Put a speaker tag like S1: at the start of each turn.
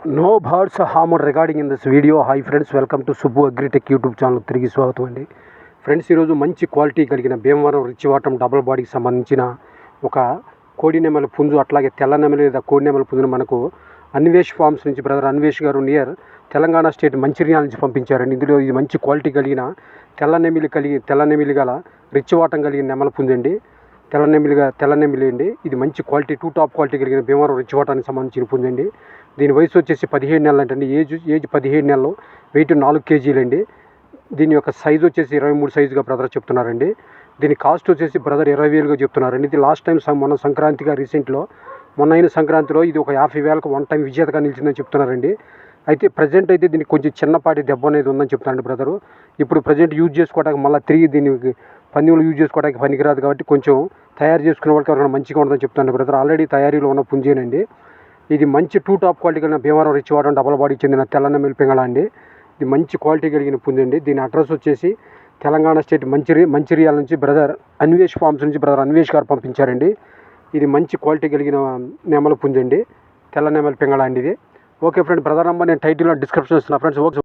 S1: No birds harm regarding in this video. Hi friends, welcome to Subbu agritech YouTube channel. తిరిగి స్వాగతం అండి. Friends, ఈరోజు మంచి క్వాలిటీ కలిగిన భీమవరం రిచ్చివాటం డబుల్ బాడీకి సంబంధించిన ఒక కోడి నెమలి పుంజు, అట్లాగే తెల్ల నెమలి లేదా కోడి నెమలి పుంజును మనకు అన్వేష్ ఫార్మ్స్ నుంచి బ్రదర్ అన్వేష్ గారు నియర్ తెలంగాణ స్టేట్ మంచిర్యాల నుంచి పంపించారండి. ఇందులో ఇది మంచి క్వాలిటీ కలిగిన తెల్ల నెమిలి గల రిచ్చివాటం కలిగిన నెమలి పుంజండి. తెల్ల నెమిలి అండి. ఇది మంచి క్వాలిటీ, టాప్ క్వాలిటీ కలిగిన భీమవరం రిచ్చివాటానికి సంబంధించిన పుంజండి. దీని వయసు వచ్చేసి 17 నెలలు అంటండి. ఏజ్ 17 నెలలు, వెయిట్ 4 కేజీలండి. దీని యొక్క సైజు వచ్చేసి 23 సైజుగా బ్రదర్ చెప్తున్నారండి. దీని కాస్ట్ వచ్చేసి బ్రదర్ 20,000గా చెప్తున్నారండి. ఇది లాస్ట్ టైం మొన్న సంక్రాంతిగా మొన్న అయిన సంక్రాంతిలో ఇది ఒక 50,000కు వన్ టైం విజేతగా నిలిచిందని చెప్తున్నారండి. అయితే ప్రజెంట్ అయితే దీనికి కొంచెం చిన్నపాటి దెబ్బ అనేది ఉందని చెప్తున్నారండి బ్రదరు. ఇప్పుడు ప్రజెంట్ యూజ్ చేసుకోవడానికి మళ్ళీ తిరిగి దీనికి పందెంలు యూజ్ చేసుకోవడానికి పనికిరాదు కాబట్టి కొంచెం తయారు చేసుకునే వాళ్ళకి ఎవరైనా మంచిగా ఉంటుందని చెప్తున్నాను బ్రదర్. ఆల్రెడీ తయారీలో ఉన్న పుంజేనండి. ఇది మంచి టాప్ క్వాలిటీ కలిగిన భీమవరం రిచ్చివాటం డబల్ బాడీ చెందిన తెల్ల నెమలి పింగళ అండి. ఇది మంచి క్వాలిటీ కలిగిన పుంజండి. దీని అడ్రస్ వచ్చేసి తెలంగాణ స్టేట్ మంచిర్యాల నుంచి బ్రదర్ అన్వేష్ ఫార్మ్స్ నుంచి బ్రదర్ అన్వేష్ గారు పంపించారండి. ఇది మంచి క్వాలిటీ కలిగిన నెమలి పుంజండి, తెల్ల నెమలి పింగళ అండి ఇది. ఓకే ఫ్రెండ్, బ్రదర్ నంబర్ నేను టైటిల్లో డిస్క్రిప్షన్ ఇస్తున్నా ఫ్రెండ్స్. ఓకే.